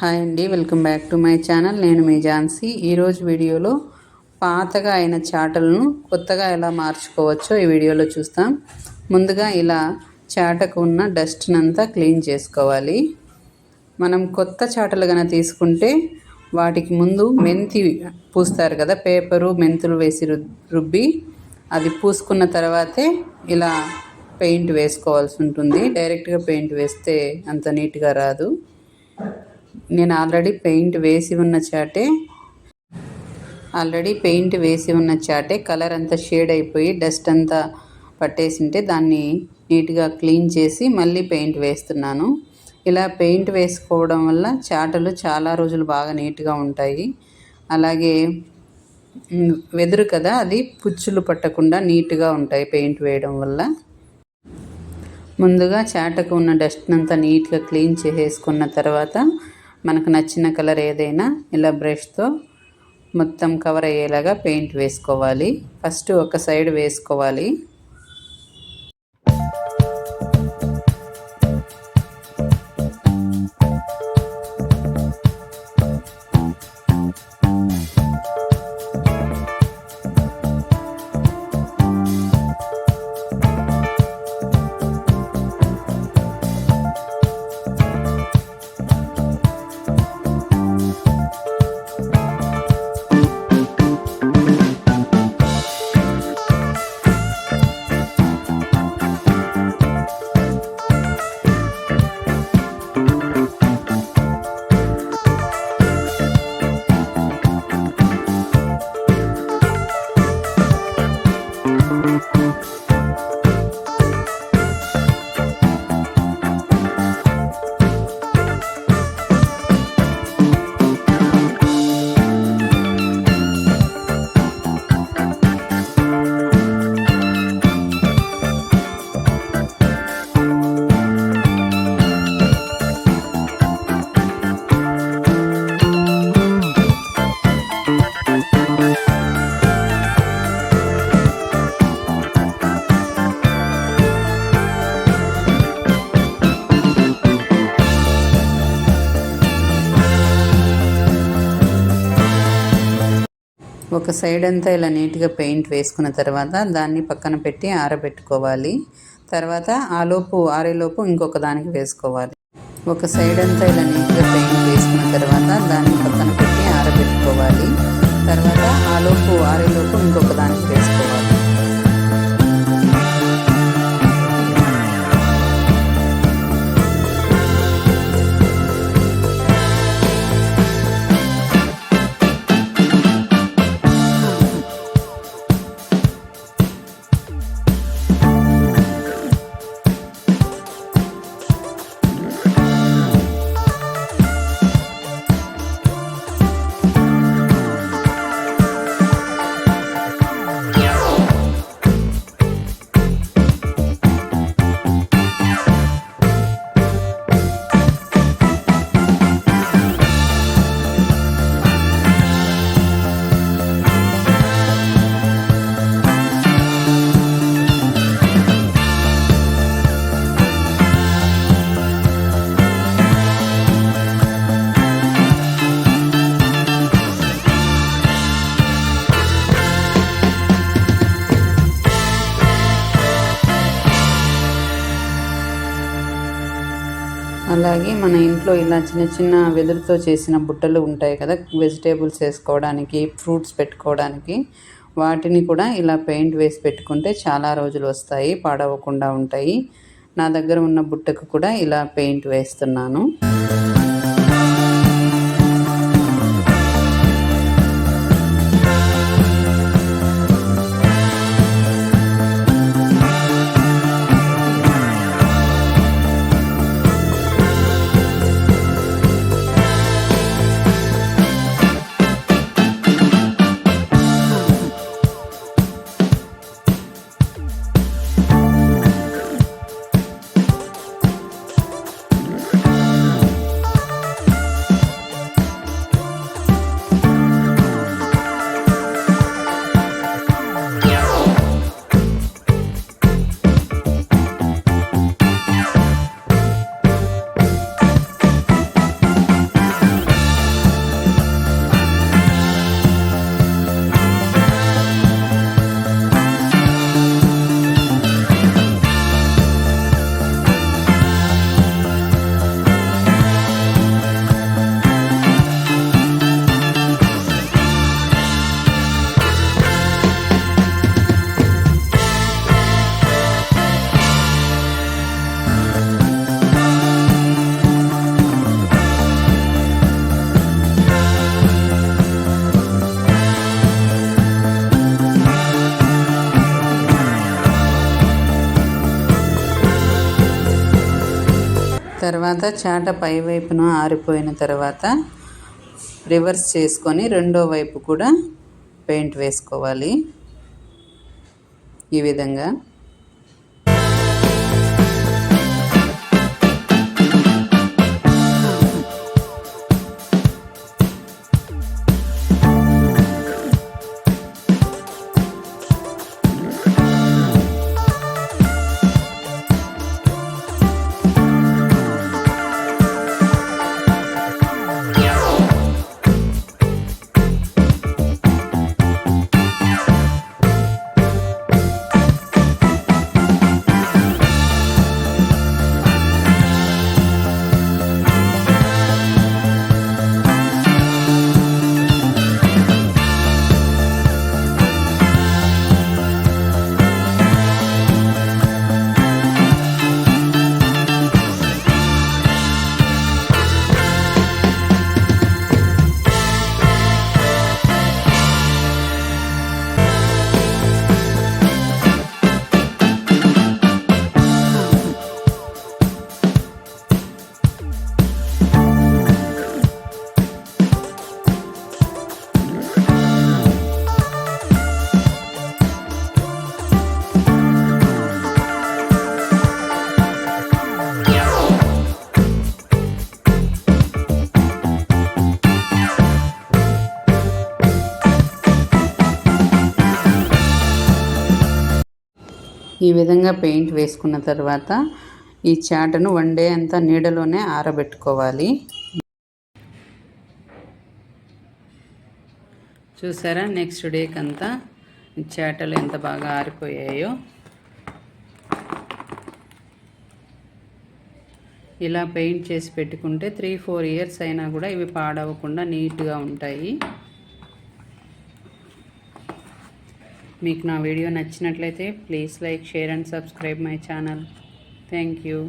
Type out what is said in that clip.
Hi అండి, welcome back to my channel. నేను మీ ఝాన్సీ. ఈరోజు వీడియోలో పాతగా అయిన చాటలను కొత్తగా ఎలా మార్చుకోవచ్చో ఈ వీడియోలో చూస్తాం. ముందుగా ఇలా చాటకు ఉన్న డస్ట్ని అంతా క్లీన్ చేసుకోవాలి. మనం కొత్త చాటలు కనుక తీసుకుంటే వాటికి ముందు మెంతి పూస్తారు కదా, పేపరు మెంతులు వేసి రుబ్బి అది పూసుకున్న తర్వాతే ఇలా పెయింట్ వేసుకోవాల్సి ఉంటుంది. డైరెక్ట్గా పెయింట్ వేస్తే అంత నీట్గా రాదు. నేను ఆల్రెడీ పెయింట్ వేసి ఉన్న చాటే కలర్ అంతా షేడ్ అయిపోయి డస్ట్ అంతా పట్టేసింటే దాన్ని నీట్గా క్లీన్ చేసి మళ్ళీ పెయింట్ వేస్తున్నాను. ఇలా పెయింట్ వేసుకోవడం వల్ల చాటలు చాలా రోజులు బాగా నీట్గా ఉంటాయి. అలాగే వెదురు కదా, అది పుచ్చులు పట్టకుండా నీట్గా ఉంటాయి పెయింట్ వేయడం వల్ల. ముందుగా చాటకు ఉన్న డస్ట్ని అంతా నీట్గా క్లీన్ చేసేసుకున్న తర్వాత మనకు నచ్చిన కలర్ ఏదైనా ఇలా బ్రష్తో మొత్తం కవర్ అయ్యేలాగా పెయింట్ వేసుకోవాలి. ఫస్ట్ ఒక సైడ్ వేసుకోవాలి. ఒక సైడ్ అంతా ఇలా నీట్గా పెయింట్ వేసుకున్న తర్వాత దాన్ని పక్కన పెట్టి ఆరబెట్టుకోవాలి. తర్వాత ఆరేలోపు ఇంకొక దానికి వేసుకోవాలి. ఒక సైడ్ అంతా ఇలా నీట్గా పెయింట్ వేసుకున్న తర్వాత దాన్ని పక్కన పెట్టి ఆరబెట్టుకోవాలి. తర్వాత ఆరేలోపు ఇంకొక దానికి వేసుకోవాలి. అలాగే మన ఇంట్లో ఇలా చిన్న చిన్న వెదురుతో చేసిన బుట్టలు ఉంటాయి కదా, వెజిటేబుల్స్ వేసుకోవడానికి, ఫ్రూట్స్ పెట్టుకోవడానికి, వాటిని కూడా ఇలా పెయింట్ వేసి పెట్టుకుంటే చాలా రోజులు వస్తాయి, పాడవకుండా ఉంటాయి. నా దగ్గర ఉన్న బుట్టకు కూడా ఇలా పెయింట్ వేస్తున్నాను. తర్వాత చాట పై వైపున ఆరిపోయిన తర్వాత రివర్స్ చేసుకొని రెండో వైపు కూడా పెయింట్ వేసుకోవాలి. ఈ విధంగా ఈ విధంగా పెయింట్ వేసుకున్న తర్వాత ఈ చాటను వన్ డే అంతా నీడలోనే ఆరబెట్టుకోవాలి. చూసారా, నెక్స్ట్ డేకి అంతా చాటలు ఎంత బాగా ఆరిపోయాయో. ఇలా పెయింట్ చేసి పెట్టుకుంటే 3-4 ఇయర్స్ అయినా కూడా ఇవి పాడవకుండా నీట్గా ఉంటాయి. మీకు నా వీడియో నచ్చినట్లయితే please like, share and subscribe my channel. Thank you.